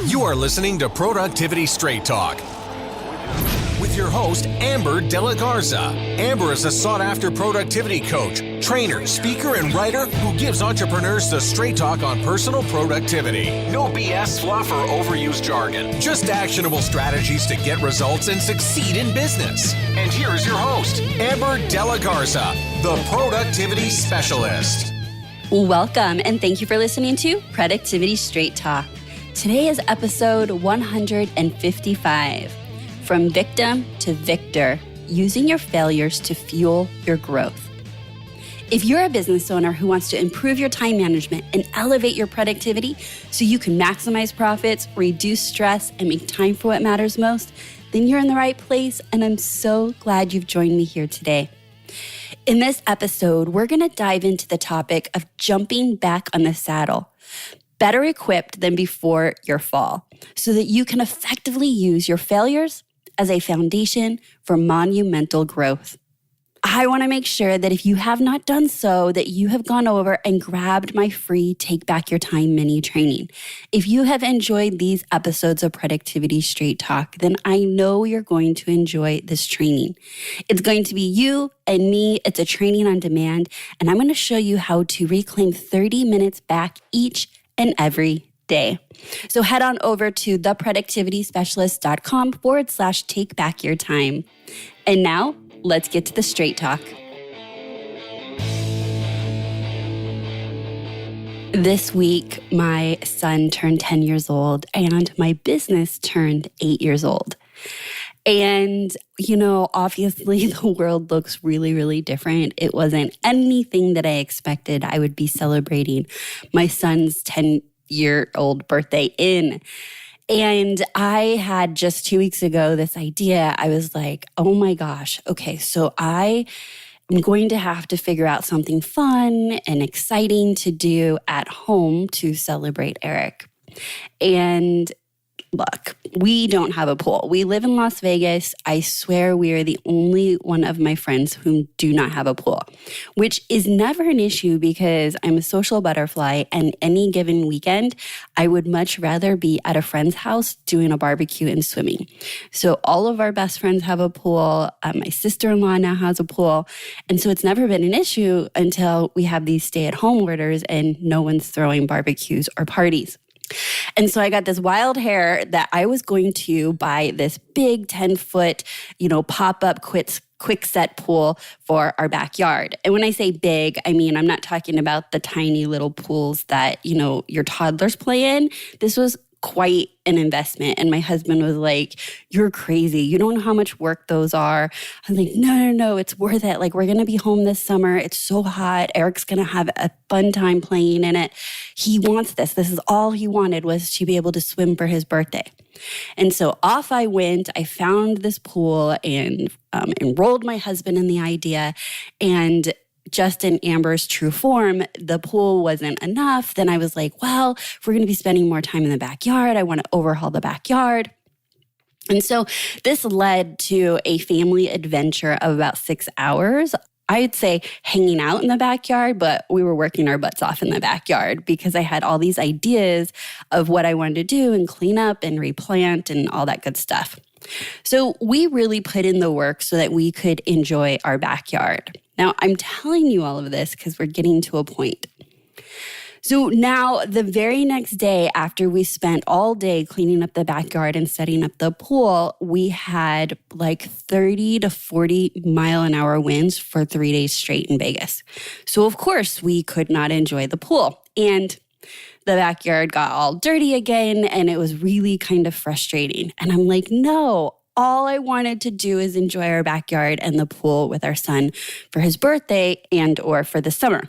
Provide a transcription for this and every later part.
You are listening to Productivity Straight Talk with your host, Amber De La Garza. Amber is a sought-after productivity coach, trainer, speaker, and writer who gives entrepreneurs the straight talk on personal productivity. No BS, fluff, or overused jargon. Just actionable strategies to get results and succeed in business. And here is your host, Amber De La Garza, the Productivity Specialist. Welcome, and thank you for listening to Productivity Straight Talk. Today is episode 155, From Victim to Victor, Using Your Failures to Fuel Your Growth. If you're a business owner who wants to improve your time management and elevate your productivity so you can maximize profits, reduce stress, and make time for what matters most, then you're in the right place, and I'm so glad you've joined me here today. In this episode, we're going to dive into the topic of jumping back on the saddle, better equipped than before your fall, so that you can effectively use your failures as a foundation for monumental growth. I want to make sure that if you have not done so, that you have gone over and grabbed my free Take Back Your Time mini training. If you have enjoyed these episodes of Productivity Straight Talk, then I know you're going to enjoy this training. It's going to be you and me. It's a training on demand, and I'm going to show you how to reclaim 30 minutes back each and every day. So head on over to theproductivityspecialist.com/take back your time. And now, let's get to the straight talk. This week, my son turned 10 years old and my business turned 8 years old. And, obviously the world looks really, really different. It wasn't anything that I expected I would be celebrating my son's 10-year-old birthday in. And I had just 2 weeks ago this idea. I was like, oh my gosh, okay, so I am going to have to figure out something fun and exciting to do at home to celebrate Eric. And look, we don't have a pool. We live in Las Vegas. I swear we are the only one of my friends who do not have a pool, which is never an issue because I'm a social butterfly, and any given weekend, I would much rather be at a friend's house doing a barbecue and swimming. So all of our best friends have a pool. My sister-in-law now has a pool. And so it's never been an issue until we have these stay-at-home orders and no one's throwing barbecues or parties. And so I got this wild hair that I was going to buy this big 10-foot, pop-up quick set pool for our backyard. And when I say big, I mean, I'm not talking about the tiny little pools that, your toddlers play in. This was quite an investment. And my husband was like, you're crazy. You don't know how much work those are. I was like, no, it's worth it. Like, we're going to be home this summer. It's so hot. Eric's going to have a fun time playing in it. He wants this. This is all he wanted, was to be able to swim for his birthday. And so off I went. I found this pool and enrolled my husband in the idea. And just in Amber's true form, the pool wasn't enough. Then I was like, well, if we're going to be spending more time in the backyard, I want to overhaul the backyard. And so this led to a family adventure of about 6 hours. I'd say hanging out in the backyard, but we were working our butts off in the backyard because I had all these ideas of what I wanted to do and clean up and replant and all that good stuff. So we really put in the work so that we could enjoy our backyard. Now, I'm telling you all of this because we're getting to a point. So now, the very next day after we spent all day cleaning up the backyard and setting up the pool, we had like 30 to 40 mile an hour winds for 3 days straight in Vegas. So of course, we could not enjoy the pool. And the backyard got all dirty again, and it was really kind of frustrating. And I'm like, no, all I wanted to do is enjoy our backyard and the pool with our son for his birthday and or for the summer.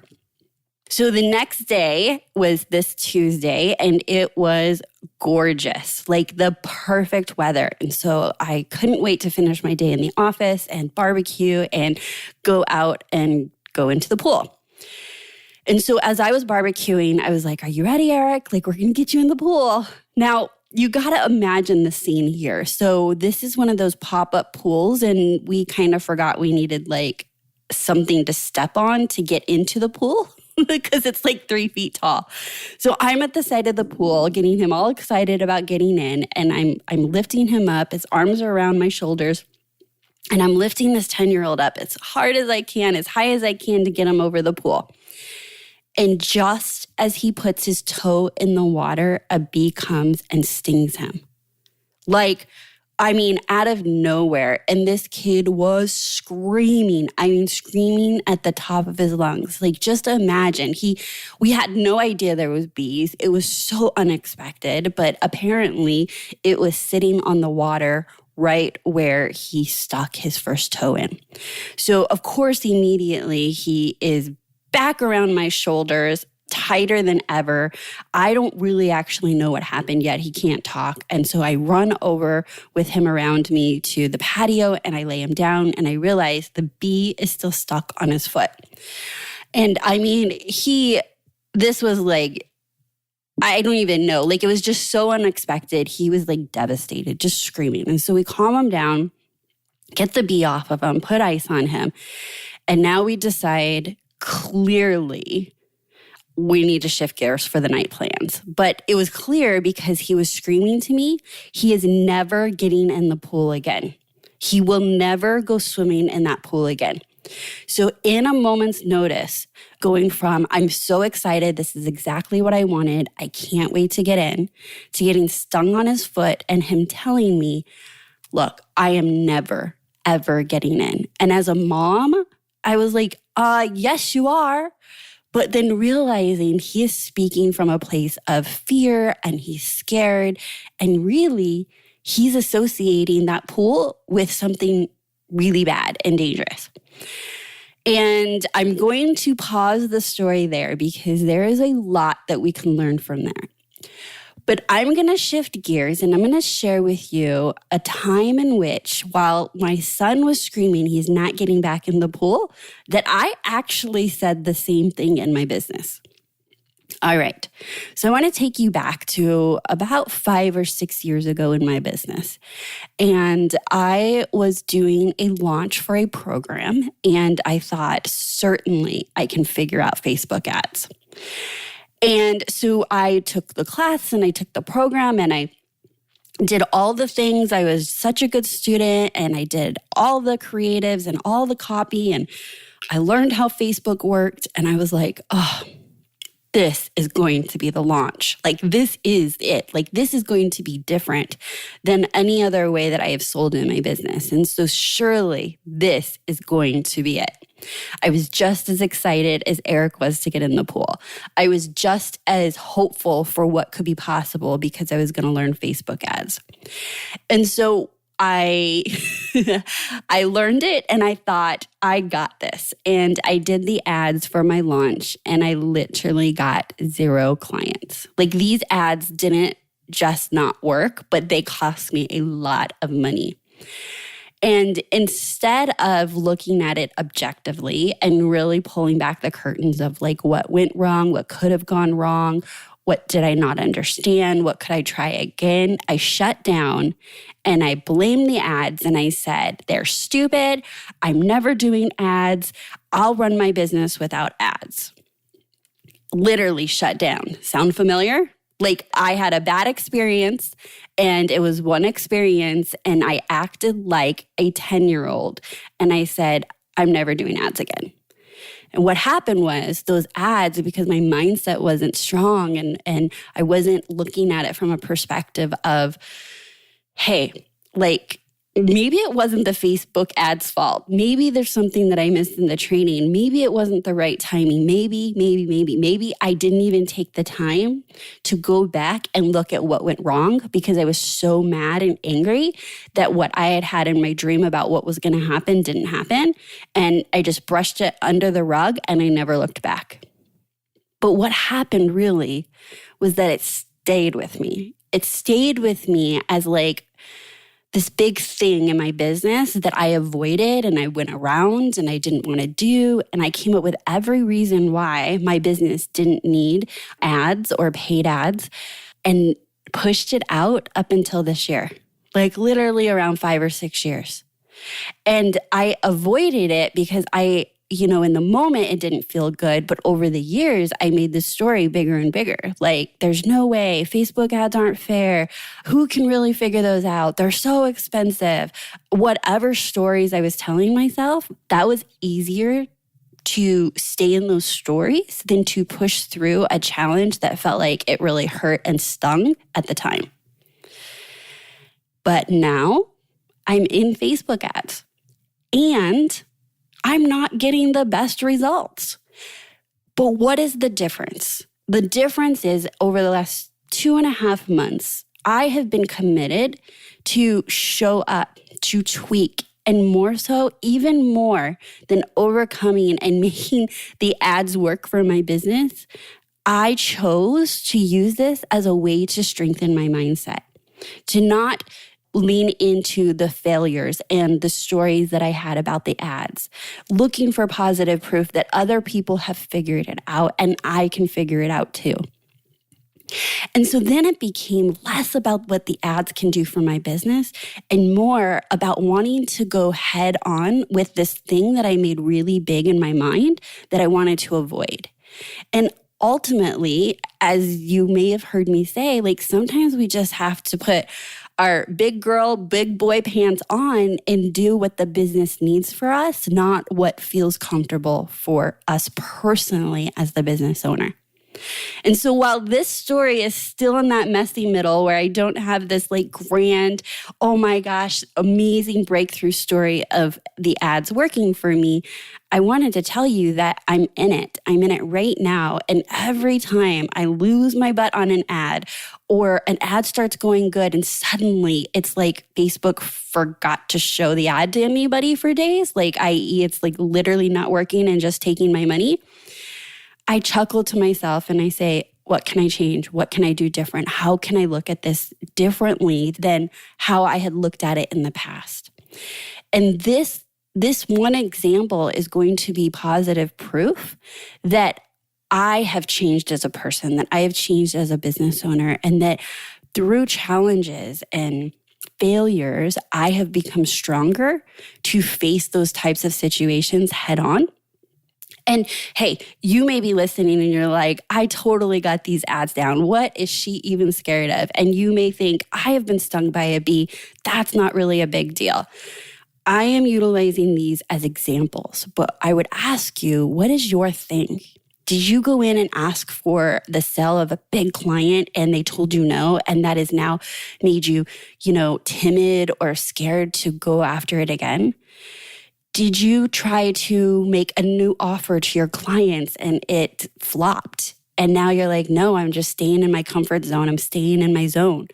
So the next day was this Tuesday, and it was gorgeous, like the perfect weather. And so I couldn't wait to finish my day in the office and barbecue and go out and go into the pool. And so as I was barbecuing, I was like, are you ready, Eric? Like, we're going to get you in the pool. Now, you got to imagine the scene here. So this is one of those pop-up pools, and we kind of forgot we needed like something to step on to get into the pool. because it's like 3 feet tall. So I'm at the side of the pool getting him all excited about getting in, and I'm lifting him up. His arms are around my shoulders, and I'm lifting this 10-year-old up as hard as I can, as high as I can to get him over the pool. And just as he puts his toe in the water, a bee comes and stings him. Out of nowhere. And this kid was screaming. Screaming at the top of his lungs. Just imagine. We had no idea there was bees. It was so unexpected, but apparently it was sitting on the water right where he stuck his first toe in. So, of course, immediately he is back around my shoulders, tighter than ever. I don't really actually know what happened yet. He can't talk. And so I run over with him around me to the patio and I lay him down and I realize the bee is still stuck on his foot. And this was I don't even know. It was just so unexpected. He was devastated, just screaming. And so we calm him down, get the bee off of him, put ice on him. And now we decide clearly we need to shift gears for the night plans. But it was clear because he was screaming to me, he is never getting in the pool again. He will never go swimming in that pool again. So in a moment's notice, going from, I'm so excited, this is exactly what I wanted, I can't wait to get in, to getting stung on his foot and him telling me, look, I am never, ever getting in. And as a mom, I was like, yes, you are. But then realizing he is speaking from a place of fear and he's scared. And really, he's associating that pool with something really bad and dangerous. And I'm going to pause the story there because there is a lot that we can learn from there. But I'm going to shift gears and I'm going to share with you a time in which, while my son was screaming he's not getting back in the pool, that I actually said the same thing in my business. All right. So I want to take you back to about 5 or 6 years ago in my business. And I was doing a launch for a program, and I thought, certainly I can figure out Facebook ads. And so I took the class and I took the program and I did all the things. I was such a good student and I did all the creatives and all the copy and I learned how Facebook worked. And I was like, oh, this is going to be the launch. This is it. This is going to be different than any other way that I have sold in my business. And so surely this is going to be it. I was just as excited as Eric was to get in the pool. I was just as hopeful for what could be possible because I was going to learn Facebook ads. And so I learned it and I thought, I got this. And I did the ads for my launch and I literally got 0 clients. These ads didn't just not work, but they cost me a lot of money. And instead of looking at it objectively and really pulling back the curtains of what went wrong, what could have gone wrong, what did I not understand, what could I try again, I shut down and I blamed the ads and I said, they're stupid, I'm never doing ads, I'll run my business without ads. Literally shut down. Sound familiar? I had a bad experience and it was one experience and I acted like a 10-year-old and I said, I'm never doing ads again. And what happened was those ads, because my mindset wasn't strong and I wasn't looking at it from a perspective of, hey, maybe it wasn't the Facebook ads fault. Maybe there's something that I missed in the training. Maybe it wasn't the right timing. Maybe I didn't even take the time to go back and look at what went wrong because I was so mad and angry that what I had in my dream about what was going to happen didn't happen. And I just brushed it under the rug and I never looked back. But what happened really was that it stayed with me. It stayed with me as this big thing in my business that I avoided and I went around and I didn't want to do. And I came up with every reason why my business didn't need ads or paid ads and pushed it out up until this year, literally around 5 or 6 years. And I avoided it because I in the moment, it didn't feel good. But over the years, I made this story bigger and bigger. Like, there's no way. Facebook ads aren't fair. Who can really figure those out? They're so expensive. Whatever stories I was telling myself, that was easier to stay in those stories than to push through a challenge that felt like it really hurt and stung at the time. But now I'm in Facebook ads and I'm not getting the best results. But what is the difference? The difference is over the last 2.5 months, I have been committed to show up, to tweak, and more so, even more than overcoming and making the ads work for my business, I chose to use this as a way to strengthen my mindset, to not lean into the failures and the stories that I had about the ads, looking for positive proof that other people have figured it out and I can figure it out too. And so then it became less about what the ads can do for my business and more about wanting to go head on with this thing that I made really big in my mind that I wanted to avoid. And ultimately, as you may have heard me say, like sometimes we just have to put our big girl, big boy pants on and do what the business needs for us, not what feels comfortable for us personally as the business owner. And so while this story is still in that messy middle where I don't have this like grand, oh my gosh, amazing breakthrough story of the ads working for me, I wanted to tell you that I'm in it. I'm in it right now. And every time I lose my butt on an ad or an ad starts going good and suddenly it's like Facebook forgot to show the ad to anybody for days, like i.e. it's like literally not working and just taking my money, I chuckle to myself and I say, what can I change? What can I do different? How can I look at this differently than how I had looked at it in the past? And this one example is going to be positive proof that I have changed as a person, that I have changed as a business owner, and that through challenges and failures, I have become stronger to face those types of situations head on. And hey, you may be listening and you're like, I totally got these ads down. What is she even scared of? And you may think, I have been stung by a bee. That's not really a big deal. I am utilizing these as examples, but I would ask you, what is your thing? Did you go in and ask for the sale of a big client and they told you no, and that has now made you, timid or scared to go after it again? Did you try to make a new offer to your clients and it flopped? And now you're like, no, I'm just staying in my comfort zone. I'm staying in my zone.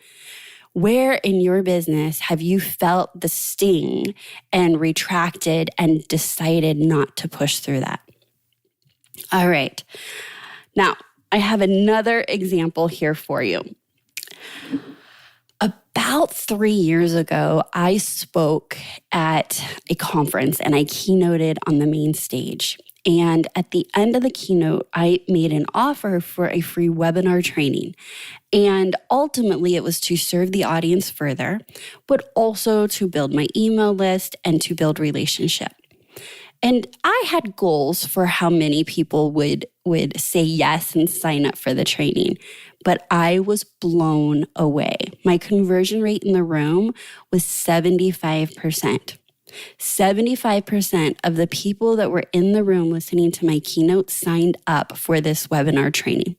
Where in your business have you felt the sting and retracted and decided not to push through that? All right. Now, I have another example here for you. About 3 years ago, I spoke at a conference and I keynoted on the main stage. And at the end of the keynote, I made an offer for a free webinar training. And ultimately, it was to serve the audience further, but also to build my email list and to build relationship. And I had goals for how many people would say yes and sign up for the training, but I was blown away. My conversion rate in the room was 75%. 75% of the people that were in the room listening to my keynote signed up for this webinar training.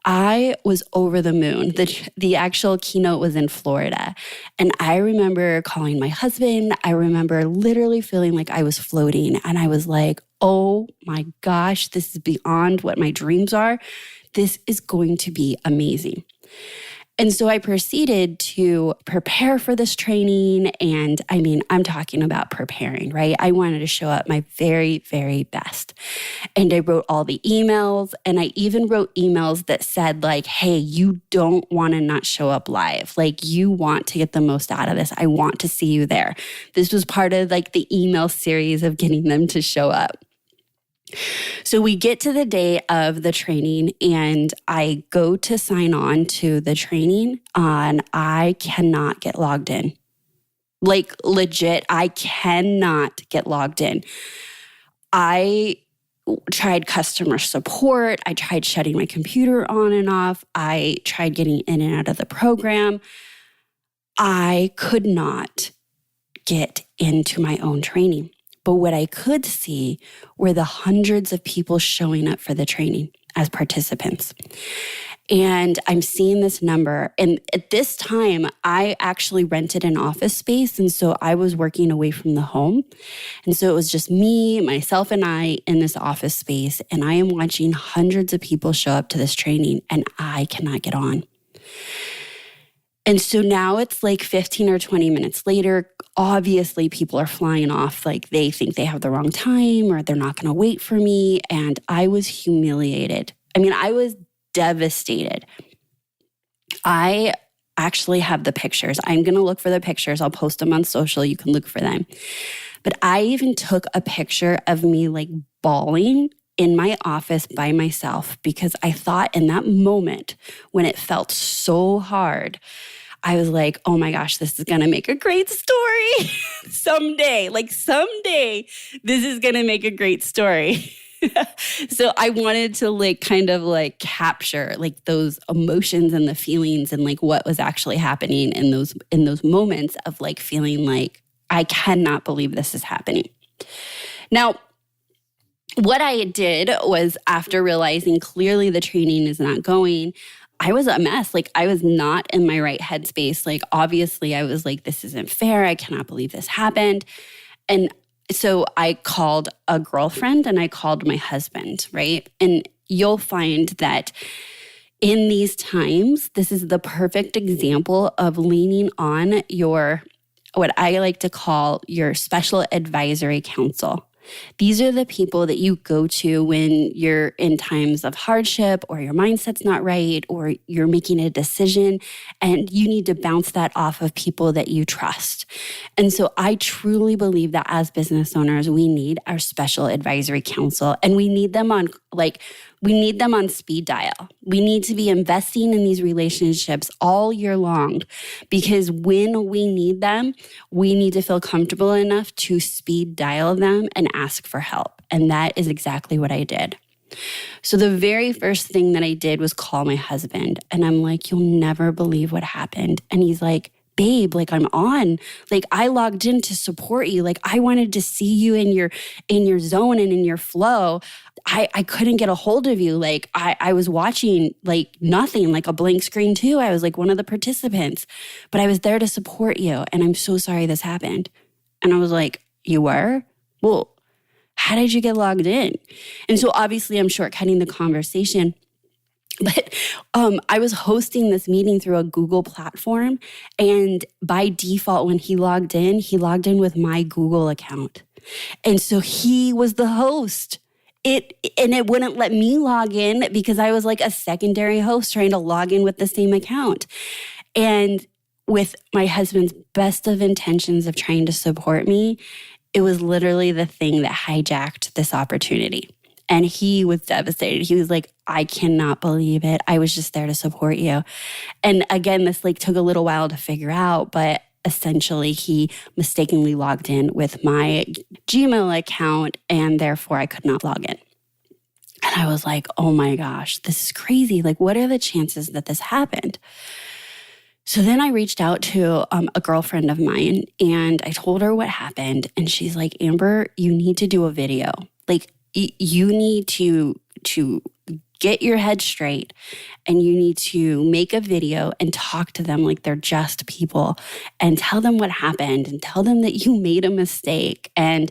I was over the moon. The actual keynote was in Florida. And I remember calling my husband. I remember literally feeling like I was floating. And I was like, oh my gosh, this is beyond what my dreams are. This is going to be amazing. And so I proceeded to prepare for this training. And I'm talking about preparing, right? I wanted to show up my very, very best. And I wrote all the emails. And I even wrote emails that said like, hey, you don't want to not show up live. Like you want to get the most out of this. I want to see you there. This was part of like the email series of getting them to show up. So we get to the day of the training and I go to sign on to the training and I cannot get logged in. Like legit, I cannot get logged in. I tried customer support. I tried shutting my computer on and off. I tried getting in and out of the program. I could not get into my own training. But what I could see were the hundreds of people showing up for the training as participants. And I'm seeing this number. And at this time, I actually rented an office space. And so I was working away from the home. And so it was just me, myself, and I in this office space. And I am watching hundreds of people show up to this training, and I cannot get on. And so now it's like 15 or 20 minutes later. Obviously, people are flying off. Like they think they have the wrong time or they're not going to wait for me. And I was humiliated. I mean, I was devastated. I actually have the pictures. I'm going to look for the pictures. I'll post them on social. You can look for them. But I even took a picture of me like bawling in my office by myself because I thought in that moment when it felt so hard, I was like, oh my gosh, this is going to make a great story someday. Like someday, this is going to make a great story. So I wanted to like kind of like capture like those emotions and the feelings and like what was actually happening in those moments of like feeling like I cannot believe this is happening. Now, what I did was after realizing clearly the training is not going, I was a mess. Like I was not in my right headspace. Like obviously I was like, this isn't fair. I cannot believe this happened. And so I called a girlfriend and I called my husband, right? And you'll find that in these times, this is the perfect example of leaning on your, what I like to call your special advisory council. These are the people that you go to when you're in times of hardship or your mindset's not right or you're making a decision and you need to bounce that off of people that you trust. And so I truly believe that as business owners, we need our special advisory council and we need them on speed dial. We need to be investing in these relationships all year long because when we need them, we need to feel comfortable enough to speed dial them and ask for help. And that is exactly what I did. So the very first thing that I did was call my husband. And I'm like, you'll never believe what happened. And he's like, babe, like I'm on, like I logged in to support you. Like I wanted to see you in your zone and in your flow. I couldn't get a hold of you. Like I was watching like nothing, like a blank screen too. I was like one of the participants, but I was there to support you. And I'm so sorry this happened. And I was like, you were? Well, how did you get logged in? And so obviously I'm shortcutting the conversation. But I was hosting this meeting through a Google platform. And by default, when he logged in with my Google account. And so he was the host. It wouldn't let me log in because I was like a secondary host trying to log in with the same account. And with my husband's best of intentions of trying to support me, it was literally the thing that hijacked this opportunity. And he was devastated. He was like, I cannot believe it. I was just there to support you. And again, this like took a little while to figure out, but essentially he mistakenly logged in with my Gmail account and therefore I could not log in. And I was like, oh my gosh, this is crazy. Like, what are the chances that this happened? So then I reached out to a girlfriend of mine and I told her what happened. And she's like, Amber, you need to do a video. Like, you need to get your head straight and you need to make a video and talk to them like they're just people and tell them what happened and tell them that you made a mistake and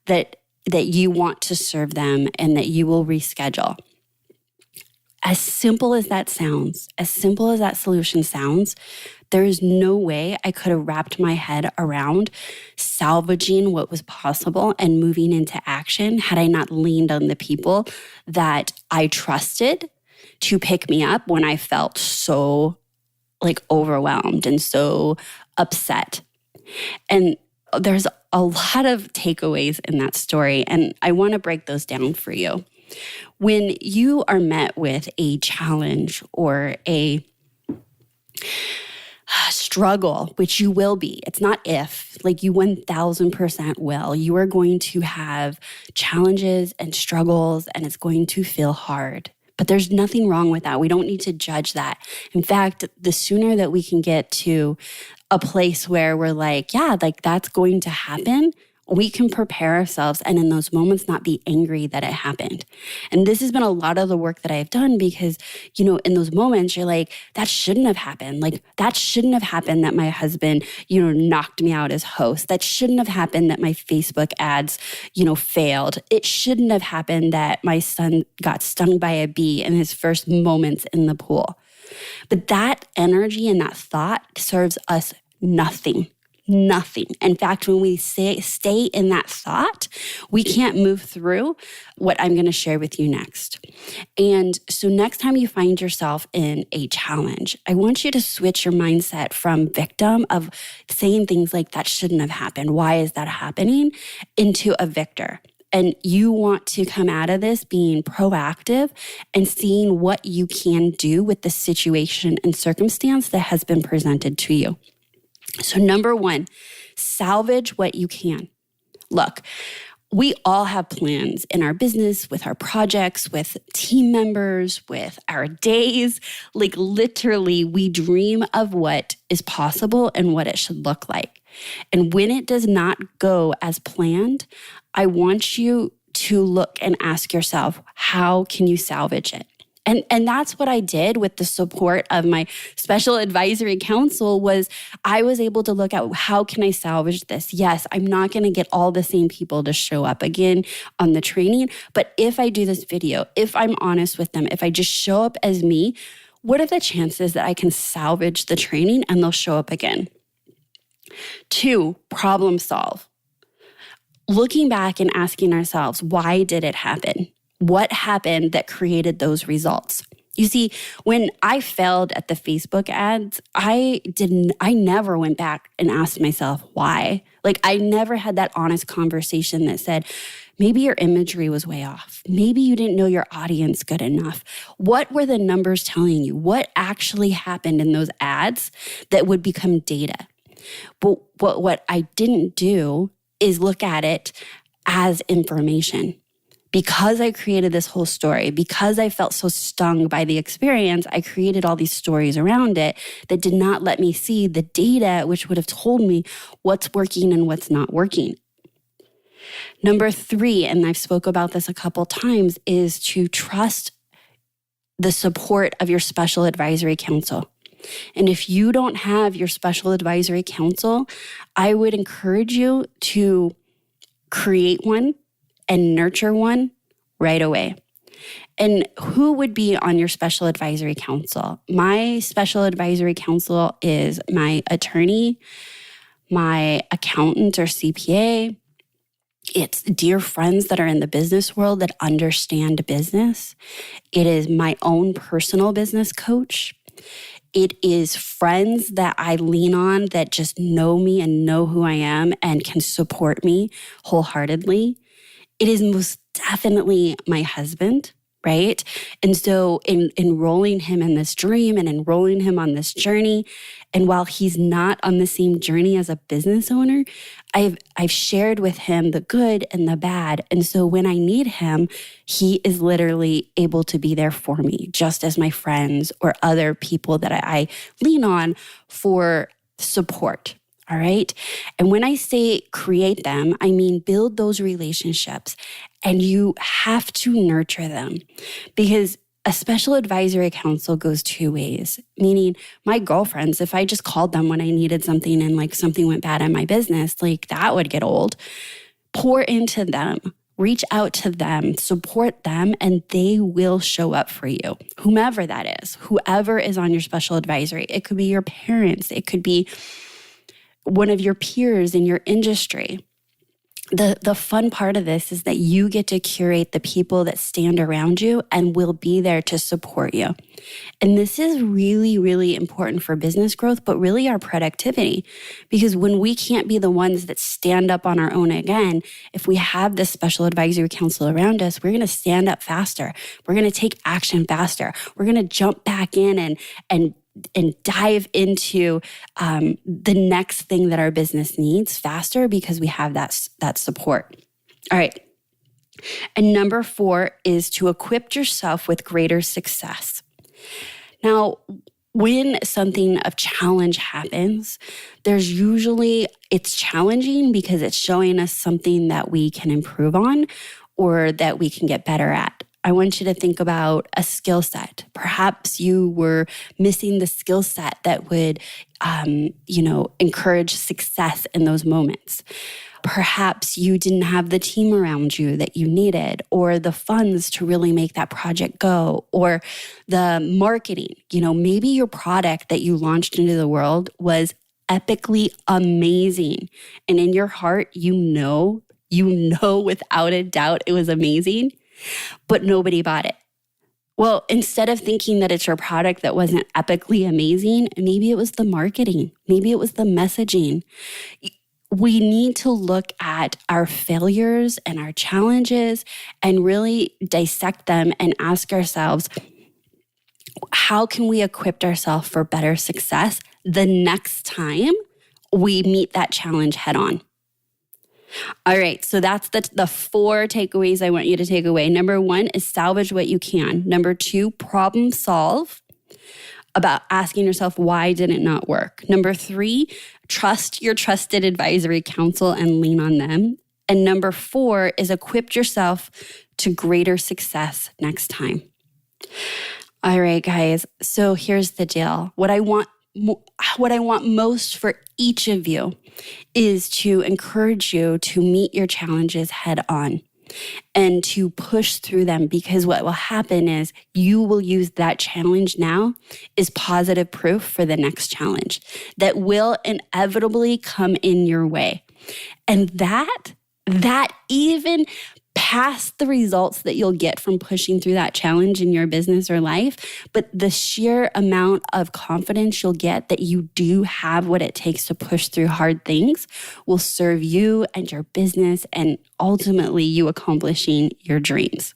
that you want to serve them and that you will reschedule. As simple as that sounds, as simple as that solution sounds, there is no way I could have wrapped my head around salvaging what was possible and moving into action had I not leaned on the people that I trusted to pick me up when I felt so like overwhelmed and so upset. And there's a lot of takeaways in that story, and I want to break those down for you. When you are met with a challenge or a struggle, which you will be, it's not if, like you 1000% will. You are going to have challenges and struggles, and it's going to feel hard. But there's nothing wrong with that. We don't need to judge that. In fact, the sooner that we can get to a place where we're like, yeah, like that's going to happen, we can prepare ourselves and in those moments not be angry that it happened. And this has been a lot of the work that I've done because, in those moments, you're like, that shouldn't have happened. Like, that shouldn't have happened that my husband, knocked me out as host. That shouldn't have happened that my Facebook ads, failed. It shouldn't have happened that my son got stung by a bee in his first moments in the pool. But that energy and that thought serves us nothing. Nothing. In fact, when we stay in that thought, we can't move through what I'm going to share with you next. And so next time you find yourself in a challenge, I want you to switch your mindset from victim of saying things like that shouldn't have happened. Why is that happening? Into a victor. And you want to come out of this being proactive and seeing what you can do with the situation and circumstance that has been presented to you. So number one, salvage what you can. Look, we all have plans in our business, with our projects, with team members, with our days. Like literally, we dream of what is possible and what it should look like. And when it does not go as planned, I want you to look and ask yourself, how can you salvage it? And that's what I did with the support of my special advisory council was I was able to look at how can I salvage this? Yes, I'm not going to get all the same people to show up again on the training, but if I do this video, if I'm honest with them, if I just show up as me, what are the chances that I can salvage the training and they'll show up again? 2, problem solve. Looking back and asking ourselves, why did it happen? What happened that created those results? You see, when I failed at the Facebook ads, I never went back and asked myself why. Like I never had that honest conversation that said, maybe your imagery was way off. Maybe you didn't know your audience good enough. What were the numbers telling you? What actually happened in those ads that would become data? But what I didn't do is look at it as information. Because I created this whole story, because I felt so stung by the experience, I created all these stories around it that did not let me see the data, which would have told me what's working and what's not working. Number 3, and I've spoke about this a couple times, is to trust the support of your special advisory council. And if you don't have your special advisory council, I would encourage you to create one and nurture one right away. And who would be on your special advisory council? My special advisory council is my attorney, my accountant or CPA. It's dear friends that are in the business world that understand business. It is my own personal business coach. It is friends that I lean on that just know me and know who I am and can support me wholeheartedly. It is most definitely my husband, right? And so enrolling him in this dream and enrolling him on this journey, and while he's not on the same journey as a business owner, I've shared with him the good and the bad. And so when I need him, he is literally able to be there for me, just as my friends or other people that I lean on for support. All right. And when I say create them, I mean build those relationships, and you have to nurture them, because a special advisory council goes 2 ways, meaning my girlfriends, if I just called them when I needed something and like something went bad in my business, like that would get old. Pour into them, reach out to them, support them, and they will show up for you. Whomever that is, whoever is on your special advisory, it could be your parents, it could be one of your peers in your industry. The fun part of this is that you get to curate the people that stand around you and will be there to support you. And this is really, really important for business growth, but really our productivity. Because when we can't be the ones that stand up on our own again, if we have this special advisory council around us, we're going to stand up faster. We're going to take action faster. We're going to jump back in and and dive into the next thing that our business needs faster because we have that support. All right. And number 4 is to equip yourself with greater success. Now, when something of challenge happens, it's challenging because it's showing us something that we can improve on or that we can get better at. I want you to think about a skill set. Perhaps you were missing the skill set that would, encourage success in those moments. Perhaps you didn't have the team around you that you needed, or the funds to really make that project go, or the marketing. Maybe your product that you launched into the world was epically amazing. And in your heart, you know without a doubt it was amazing, but nobody bought it. Well, instead of thinking that it's your product that wasn't epically amazing, maybe it was the marketing, maybe it was the messaging. We need to look at our failures and our challenges and really dissect them and ask ourselves, how can we equip ourselves for better success the next time we meet that challenge head on? All right, so that's the 4 takeaways I want you to take away. Number 1 is salvage what you can. Number 2, problem solve, about asking yourself, why did it not work? Number 3, trust your trusted advisory council and lean on them. And number 4 is equip yourself to greater success next time. All right, guys, so here's the deal. What I want most for each of you is to encourage you to meet your challenges head on and to push through them, because what will happen is you will use that challenge now as positive proof for the next challenge that will inevitably come in your way. And that even past the results that you'll get from pushing through that challenge in your business or life, but the sheer amount of confidence you'll get that you do have what it takes to push through hard things will serve you and your business and ultimately you accomplishing your dreams.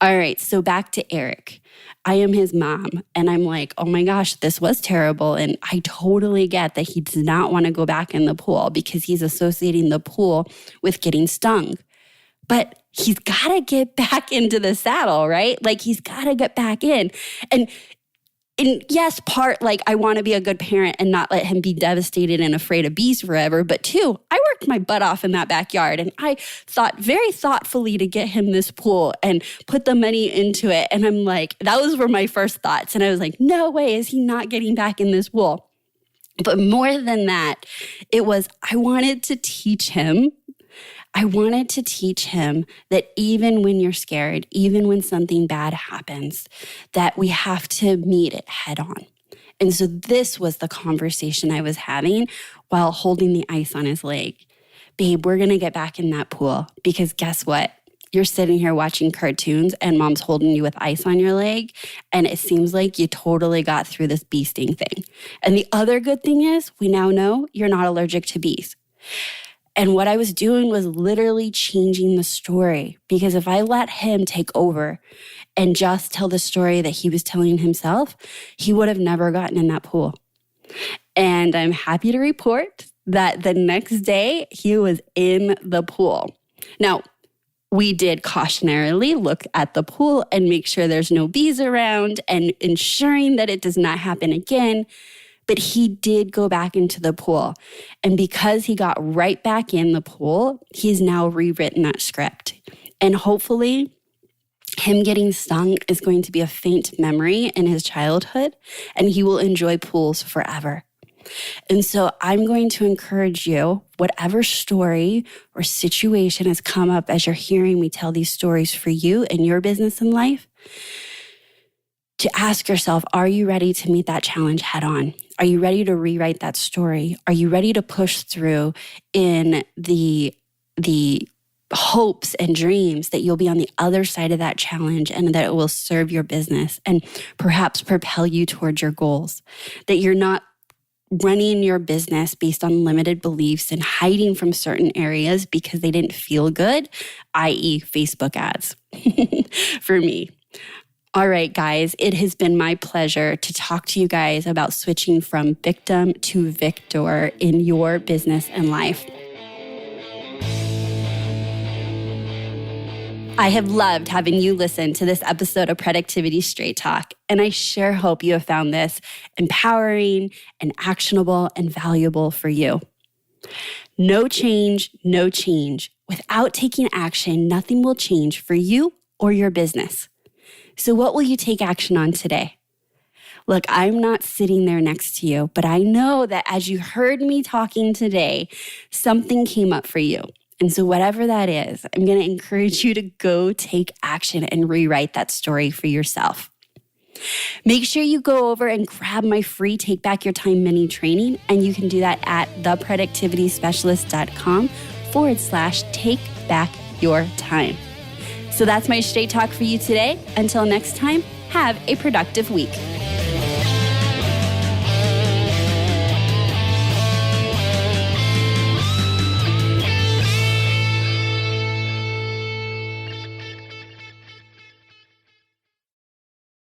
All right, so back to Eric. I am his mom, and I'm like, oh my gosh, this was terrible. And I totally get that he does not want to go back in the pool because he's associating the pool with getting stung. But he's got to get back into the saddle, right? Like he's got to get back in. And yes, I want to be a good parent and not let him be devastated and afraid of bees forever. But 2, I worked my butt off in that backyard and I thought very thoughtfully to get him this pool and put the money into it. And I'm like, those were my first thoughts. And I was like, no way is he not getting back in this pool. But more than that, it was, I wanted to teach him that even when you're scared, even when something bad happens, that we have to meet it head on. And so this was the conversation I was having while holding the ice on his leg. Babe, we're going to get back in that pool because guess what? You're sitting here watching cartoons and mom's holding you with ice on your leg. And it seems like you totally got through this bee sting thing. And the other good thing is we now know you're not allergic to bees. And what I was doing was literally changing the story, because if I let him take over and just tell the story that he was telling himself, he would have never gotten in that pool. And I'm happy to report that the next day he was in the pool. Now, we did cautionarily look at the pool and make sure there's no bees around and ensuring that it does not happen again. But he did go back into the pool. And because he got right back in the pool, he's now rewritten that script. And hopefully, him getting stung is going to be a faint memory in his childhood, and he will enjoy pools forever. And so I'm going to encourage you, whatever story or situation has come up as you're hearing me tell these stories for you in your business and life, to ask yourself, are you ready to meet that challenge head on? Are you ready to rewrite that story? Are you ready to push through in the hopes and dreams that you'll be on the other side of that challenge and that it will serve your business and perhaps propel you towards your goals? That you're not running your business based on limited beliefs and hiding from certain areas because they didn't feel good, i.e. Facebook ads for me. All right, guys, it has been my pleasure to talk to you guys about switching from victim to victor in your business and life. I have loved having you listen to this episode of Productivity Straight Talk, and I sure hope you have found this empowering and actionable and valuable for you. No change, no change. Without taking action, nothing will change for you or your business. So what will you take action on today? Look, I'm not sitting there next to you, but I know that as you heard me talking today, something came up for you. And so whatever that is, I'm going to encourage you to go take action and rewrite that story for yourself. Make sure you go over and grab my free Take Back Your Time mini training, and you can do that at theproductivityspecialist.com/take back your time. So that's my straight talk for you today. Until next time, have a productive week.